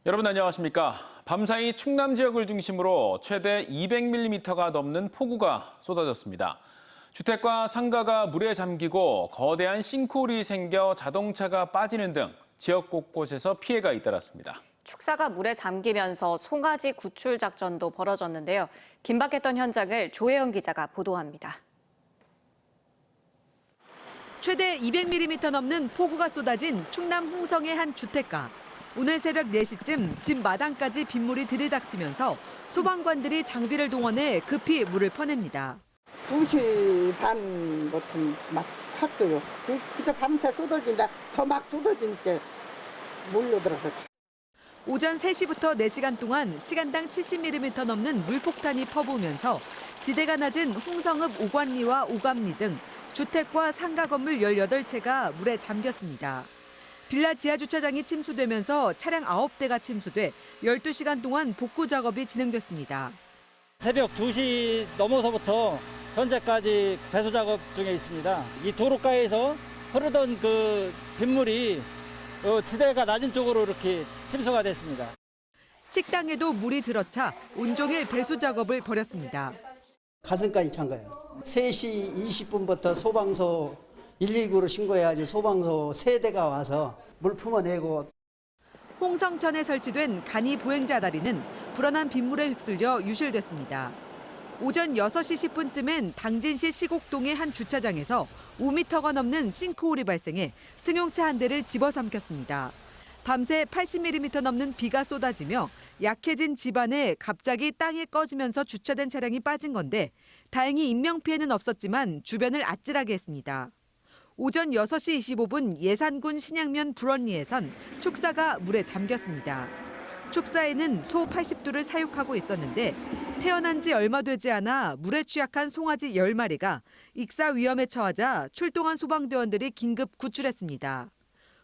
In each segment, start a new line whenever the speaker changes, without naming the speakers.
여러분 안녕하십니까? 밤사이 충남 지역을 중심으로 최대 200mm가 넘는 폭우가 쏟아졌습니다. 주택과 상가가 물에 잠기고 거대한 싱크홀이 생겨 자동차가 빠지는 등 지역 곳곳에서 피해가 잇따랐습니다.
축사가 물에 잠기면서 송아지 구출 작전도 벌어졌는데요. 긴박했던 현장을 조혜영 기자가 보도합니다.
최대 200mm 넘는 폭우가 쏟아진 충남 홍성의 한 주택가. 오늘 새벽 4시쯤 집 마당까지 빗물이 들이닥치면서 소방관들이 장비를 동원해 급히 물을 퍼냅니다.
2시 반부터 막 찼어요. 그때 밤새 쏟아진다. 더 막 쏟아지니까 몰려들어서.
오전 3시부터 4시간 동안 시간당 70mm 넘는 물폭탄이 퍼부으면서 지대가 낮은 홍성읍 오관리와 오감리 등 주택과 상가 건물 18채가 물에 잠겼습니다. 빌라 지하 주차장이 침수되면서 차량 9대가 침수돼 12시간 동안 복구 작업이 진행됐습니다.
새벽 2시 넘어서부터 현재까지 배수 작업 중에 있습니다. 이 도로가에서 흐르던 그 빗물이 지대가 낮은 쪽으로 이렇게 침수가 됐습니다.
식당에도 물이 들어차 온종일 배수 작업을 벌였습니다.
가슴까지 찬 거예요. 3시 20분부터 소방서 119로 신고해야지 소방서 3대가 와서 물 품어내고.
홍성천에 설치된 간이 보행자 다리는 불어난 빗물에 휩쓸려 유실됐습니다. 오전 6시 10분쯤엔 당진시 시곡동의 한 주차장에서 5m가 넘는 싱크홀이 발생해 승용차 한 대를 집어삼켰습니다. 밤새 80mm 넘는 비가 쏟아지며 약해진 집안에 갑자기 땅이 꺼지면서 주차된 차량이 빠진 건데 다행히 인명피해는 없었지만 주변을 아찔하게 했습니다. 오전 6시 25분 예산군 신양면 불원리에선 축사가 물에 잠겼습니다. 축사에는 소 80두를 사육하고 있었는데 태어난 지 얼마 되지 않아 물에 취약한 송아지 10마리가 익사 위험에 처하자 출동한 소방대원들이 긴급 구출했습니다.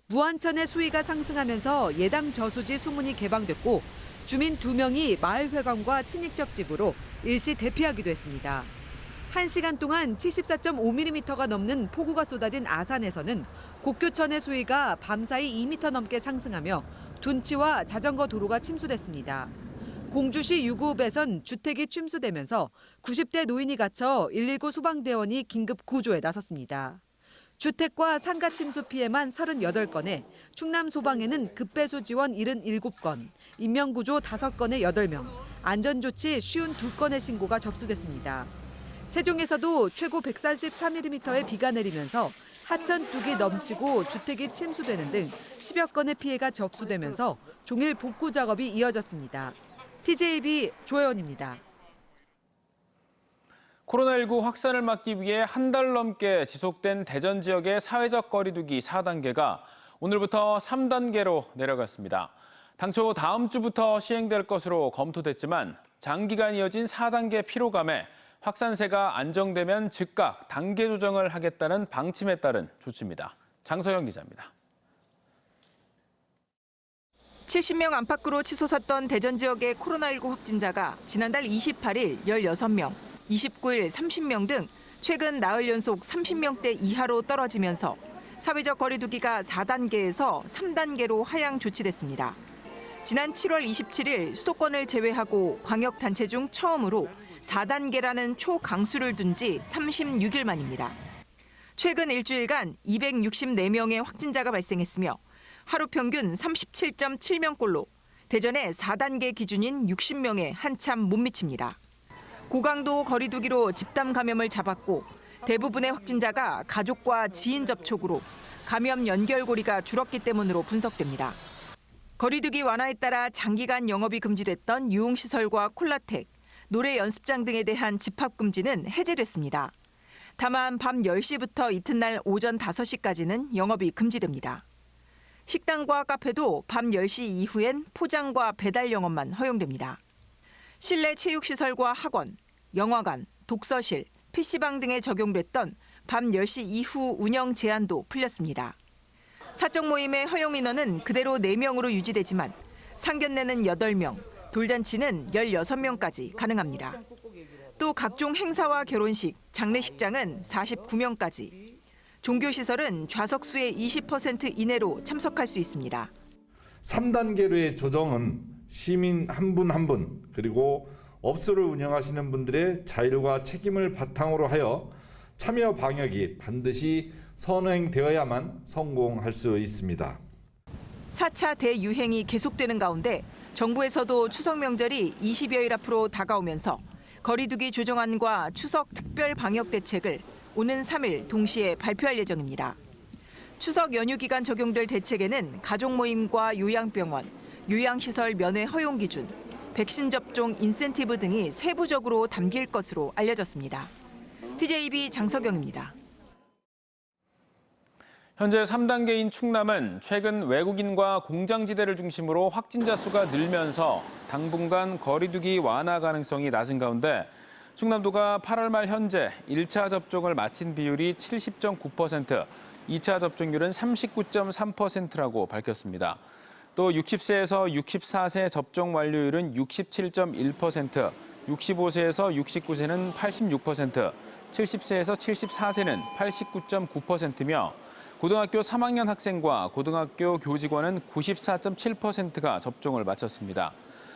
무안천의 수위가 상승하면서 예당 저수지 수문이 개방됐고 주민 2명이 마을회관과 친인척 집으로 일시 대피하기도 했습니다. 1시간 동안 74.5mm가 넘는 폭우가 쏟아진 아산에서는 곡교천의 수위가 밤사이 2m 넘게 상승하며 둔치와 자전거 도로가 침수됐습니다. 공주시 유구읍에선 주택이 침수되면서 90대 노인이 갇혀 119 소방대원이 긴급 구조에 나섰습니다. 주택과 상가 침수 피해만 38건에 충남 소방에는 급배수 지원 77건, 인명구조 5건에 8명, 안전조치 52건의 신고가 접수됐습니다. 세종에서도 최고 143mm의 비가 내리면서 하천 뚝이 넘치고 주택이 침수되는 등 10여 건의 피해가 접수되면서 종일 복구 작업이 이어졌습니다. TJB 조혜원입니다.
코로나19 확산을 막기 위해 한 달 넘게 지속된 대전 지역의 사회적 거리두기 4단계가 오늘부터 3단계로 내려갔습니다. 당초 다음 주부터 시행될 것으로 검토됐지만 장기간 이어진 4단계 피로감에 확산세가 안정되면 즉각 단계 조정을 하겠다는 방침에 따른 조치입니다. 장서영 기자입니다.
70명 안팎으로 치솟았던 대전 지역의 코로나19 확진자가 지난달 28일 16명, 29일 30명 등 최근 나흘 연속 30명대 이하로 떨어지면서 사회적 거리두기가 4단계에서 3단계로 하향 조치됐습니다. 지난 7월 27일 수도권을 제외하고 광역단체 중 처음으로 4단계라는 초강수를 둔 지 36일 만입니다. 최근 일주일간 264명의 확진자가 발생했으며 하루 평균 37.7명꼴로 대전의 4단계 기준인 60명에 한참 못 미칩니다. 고강도 거리두기로 집단 감염을 잡았고 대부분의 확진자가 가족과 지인 접촉으로 감염 연결고리가 줄었기 때문으로 분석됩니다. 거리두기 완화에 따라 장기간 영업이 금지됐던 유흥시설과 콜라텍, 노래 연습장 등에 대한 집합 금지는 해제됐습니다. 다만 밤 10시부터 이튿날 오전 5시까지는 영업이 금지됩니다. 식당과 카페도 밤 10시 이후엔 포장과 배달 영업만 허용됩니다. 실내 체육시설과 학원, 영화관, 독서실, PC방 등에 적용됐던 밤 10시 이후 운영 제한도 풀렸습니다. 사적 모임의 허용 인원은 그대로 4명으로 유지되지만 상견례는 8명, 돌잔치는 16명까지 가능합니다. 또 각종 행사와 결혼식, 장례식장은 49명까지, 종교시설은 좌석수의 20% 이내로 참석할 수 있습니다.
3단계로의 조정은 시민 한 분 한 분 그리고 업소를 운영하시는 분들의 자율과 책임을 바탕으로 하여 참여 방역이 반드시 선행되어야만 성공할 수 있습니다.
4차 대유행이 계속되는 가운데 정부에서도 추석 명절이 20여일 앞으로 다가오면서 거리두기 조정안과 추석 특별 방역 대책을 오는 3일 동시에 발표할 예정입니다. 추석 연휴 기간 적용될 대책에는 가족 모임과 요양병원, 요양시설 면회 허용 기준, 백신 접종 인센티브 등이 세부적으로 담길 것으로 알려졌습니다. TJB 장석영입니다.
현재 3단계인 충남은 최근 외국인과 공장지대를 중심으로 확진자 수가 늘면서 당분간 거리두기 완화 가능성이 낮은 가운데 충남도가 8월 말 현재 1차 접종을 마친 비율이 70.9%, 2차 접종률은 39.3%라고 밝혔습니다. 또 60세에서 64세 접종 완료율은 67.1%, 65세에서 69세는 86%, 70세에서 74세는 89.9%며 고등학교 3학년 학생과 고등학교 교직원은 94.7%가 접종을 마쳤습니다.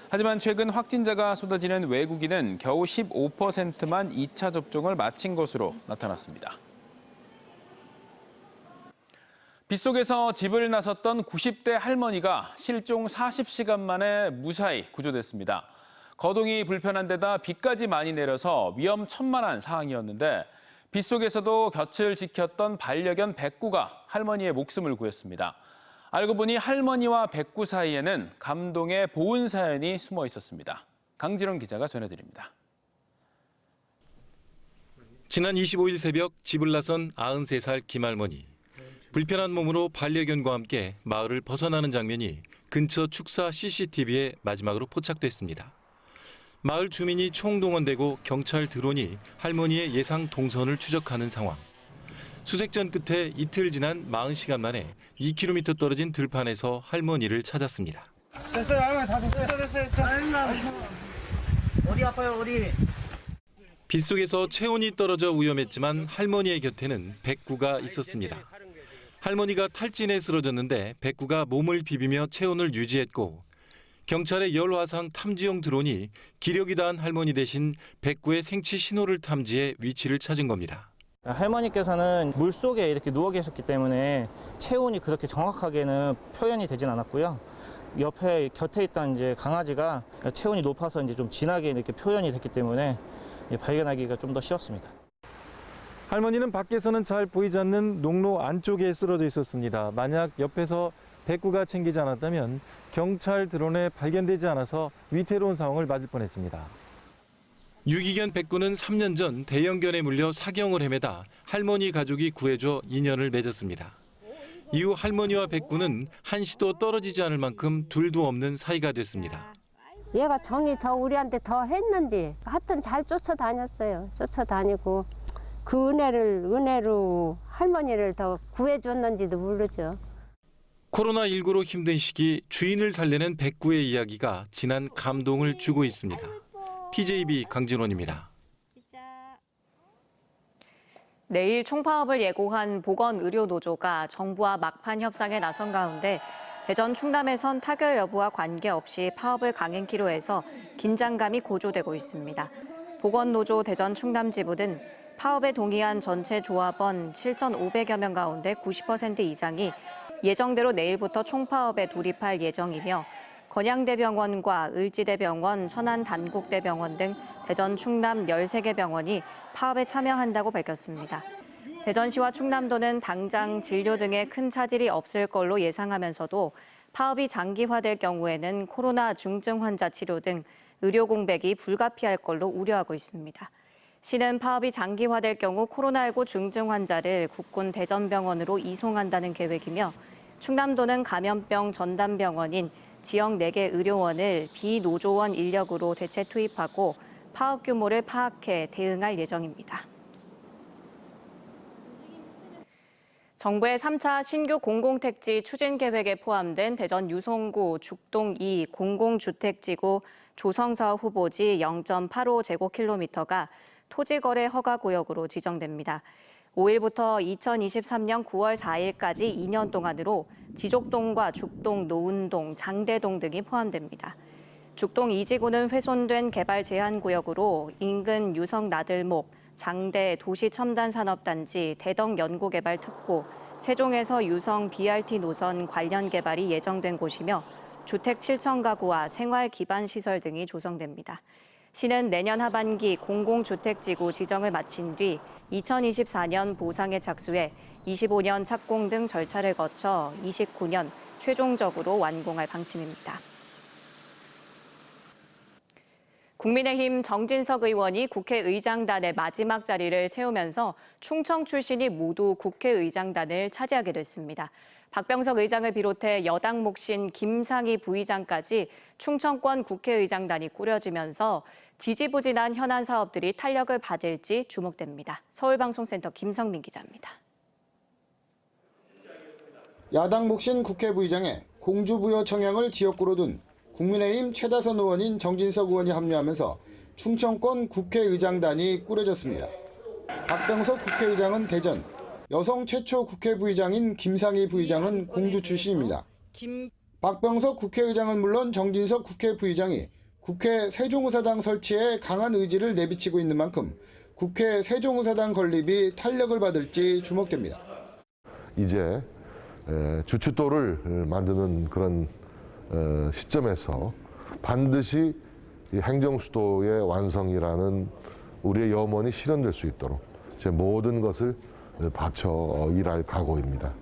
하지만 최근 확진자가 쏟아지는 외국인은 겨우 15%만 2차 접종을 마친 것으로 나타났습니다. 빗속에서 집을 나섰던 90대 할머니가 실종 40시간 만에 무사히 구조됐습니다. 거동이 불편한 데다 비까지 많이 내려서 위험천만한 상황이었는데 빗속에서도 곁을 지켰던 반려견 백구가 할머니의 목숨을 구했습니다. 알고 보니 할머니와 백구 사이에는 감동의 보은 사연이 숨어 있었습니다. 강지론 기자가 전해드립니다.
지난 25일 새벽 집을 나선 93살 김할머니. 불편한 몸으로 반려견과 함께 마을을 벗어나는 장면이 근처 축사 CCTV에 마지막으로 포착됐습니다. 마을 주민이 총동원되고 경찰 드론이 할머니의 예상 동선을 추적하는 상황. 수색전 끝에 이틀 지난 40시간 만에 2km 떨어진 들판에서 할머니를 찾았습니다.
됐어요, 할머니 다 됐어요. 어디 아파요, 어디?
빗속에서 체온이 떨어져 위험했지만 할머니의 곁에는 백구가 있었습니다. 할머니가 탈진해 쓰러졌는데 백구가 몸을 비비며 체온을 유지했고 경찰의 열화상 탐지용 드론이 기력이 다한 할머니 대신 백구의 생체 신호를 탐지해 위치를 찾은 겁니다.
할머니께서는 물속에 이렇게 누워 계셨기 때문에 체온이 그렇게 정확하게는 표현이 되진 않았고요. 옆에 곁에 있던 이제 강아지가 체온이 높아서 이제 좀 진하게 이렇게 표현이 됐기 때문에 발견하기가 좀 더 쉬웠습니다.
할머니는 밖에서는 잘 보이지 않는 농로 안쪽에 쓰러져 있었습니다. 만약 옆에서 백구가 챙기지 않았다면 경찰 드론에 발견되지 않아서 위태로운 상황을 맞을 뻔했습니다.
유기견 백구는 3년 전 대형견에 물려 사경을 헤매다 할머니 가족이 구해줘 인연을 맺었습니다. 이후 할머니와 백구는 한시도 떨어지지 않을 만큼 둘도 없는 사이가 됐습니다.
얘가 정이 더 우리한테 더 했는지 하여튼 잘 쫓아다녔어요. 쫓아다니고 그 은혜로 할머니를 더 구해줬는지도 모르죠.
코로나19로 힘든 시기 주인을 살려낸 백구의 이야기가 진한 감동을 주고 있습니다. TJB 강진원입니다.
내일 총파업을 예고한 보건의료노조가 정부와 막판 협상에 나선 가운데 대전 충남에선 타결 여부와 관계없이 파업을 강행키로 해서 긴장감이 고조되고 있습니다. 보건노조 대전 충남지부는 파업에 동의한 전체 조합원 7,500여 명 가운데 90% 이상이 예정대로 내일부터 총파업에 돌입할 예정이며 건양대병원과 을지대병원, 천안단국대병원 등 대전, 충남 13개 병원이 파업에 참여한다고 밝혔습니다. 대전시와 충남도는 당장 진료 등에 큰 차질이 없을 걸로 예상하면서도 파업이 장기화될 경우에는 코로나 중증 환자 치료 등 의료 공백이 불가피할 걸로 우려하고 있습니다. 시는 파업이 장기화될 경우 코로나19 중증 환자를 국군 대전병원으로 이송한다는 계획이며 충남도는 감염병 전담병원인 지역 4개 의료원을 비노조원 인력으로 대체 투입하고 파업 규모를 파악해 대응할 예정입니다. 정부의 3차 신규 공공택지 추진 계획에 포함된 대전 유성구 죽동 2 공공주택지구 조성사업 후보지 0.85제곱킬로미터가 토지거래 허가구역으로 지정됩니다. 5일부터 2023년 9월 4일까지 2년 동안으로 지족동과 죽동, 노은동, 장대동 등이 포함됩니다. 죽동 2지구는 훼손된 개발 제한구역으로 인근 유성 나들목, 장대 도시첨단산업단지, 대덕 연구개발특구, 세종에서 유성 BRT 노선 관련 개발이 예정된 곳이며 주택 7천 가구와 생활기반시설 등이 조성됩니다. 시는 내년 하반기 공공주택지구 지정을 마친 뒤 2024년 보상에 착수해 25년 착공 등 절차를 거쳐 29년 최종적으로 완공할 방침입니다. 국민의힘 정진석 의원이 국회의장단의 마지막 자리를 채우면서 충청 출신이 모두 국회의장단을 차지하게 됐습니다. 박병석 의장을 비롯해 여당 몫인 김상희 부의장까지 충청권 국회의장단이 꾸려지면서 지지부진한 현안 사업들이 탄력을 받을지 주목됩니다. 서울방송센터 김성민 기자입니다.
야당 몫인 국회 부의장에 공주부여 청양을 지역구로 둔 국민의힘 최다선 의원인 정진석 의원이 합류하면서 충청권 국회의장단이 꾸려졌습니다. 박병석 국회의장은 대전, 여성 최초 국회 부의장인 김상희 부의장은 공주 출신입니다. 박병석 국회의장은 물론 정진석 국회 부의장이 국회 세종의사당 설치에 강한 의지를 내비치고 있는 만큼 국회 세종의사당 건립이 탄력을 받을지 주목됩니다.
이제 주춧돌을 만드는 그런 시점에서 반드시 이 행정수도의 완성이라는 우리의 염원이 실현될 수 있도록 제 모든 것을 바쳐 일할 각오입니다.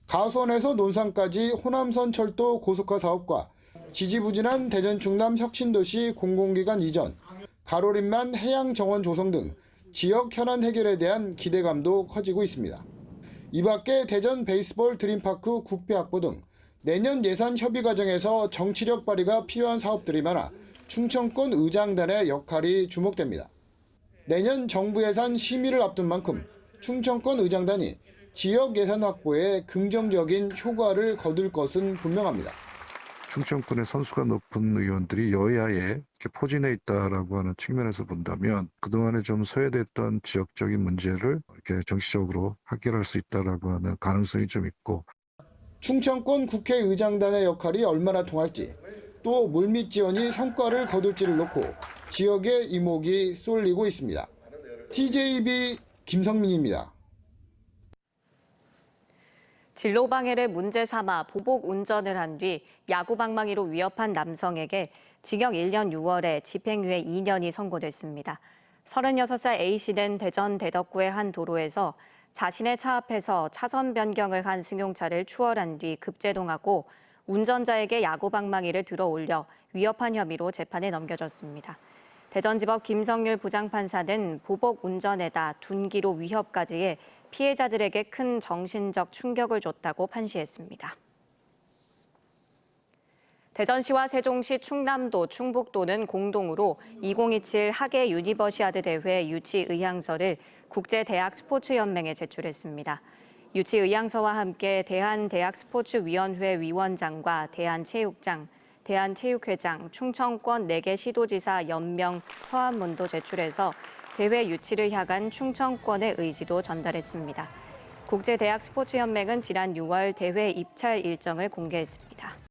가수원에서 논산까지 호남선 철도 고속화 사업과 지지부진한 대전 충남 혁신도시 공공기관 이전, 가로림만 해양정원 조성 등 지역 현안 해결에 대한 기대감도 커지고 있습니다. 이 밖에 대전 베이스볼 드림파크 국비 확보 등 내년 예산 협의 과정에서 정치력 발휘가 필요한 사업들이 많아 충청권 의장단의 역할이 주목됩니다. 내년 정부 예산 심의를 앞둔 만큼 충청권 의장단이 지역 예산 확보에 긍정적인 효과를 거둘 것은 분명합니다.
충청권의 선수가 높은 의원들이 여야에 이렇게 포진해 있다라고 하는 측면에서 본다면 그동안에 좀 소외됐던 지역적인 문제를 이렇게 정치적으로 해결할 수 있다라고 하는 가능성이 좀 있고,
충청권 국회의장단의 역할이 얼마나 통할지, 또 물밑 지원이 성과를 거둘지를 놓고 지역의 이목이 쏠리고 있습니다. TJB 김성민입니다.
진로 방해를 문제 삼아 보복 운전을 한 뒤 야구 방망이로 위협한 남성에게 징역 1년 6월에 집행유예 2년이 선고됐습니다. 36살 A씨는 대전 대덕구의 한 도로에서 자신의 차 앞에서 차선 변경을 한 승용차를 추월한 뒤 급제동하고 운전자에게 야구 방망이를 들어 올려 위협한 혐의로 재판에 넘겨졌습니다. 대전지법 김성률 부장판사는 보복 운전에다 둔기로 위협까지 해 피해자들에게 큰 정신적 충격을 줬다고 판시했습니다. 대전시와 세종시, 충남도, 충북도는 공동으로 2027 하계 유니버시아드 대회 유치 의향서를 국제대학 스포츠연맹에 제출했습니다. 유치 의향서와 함께 대한대학스포츠위원회 위원장과 대한체육장, 대한체육회장, 충청권 4개 시도지사 연명 서한문도 제출해서 대회 유치를 향한 충청권의 의지도 전달했습니다. 국제대학스포츠연맹은 지난 6월 대회 입찰 일정을 공개했습니다.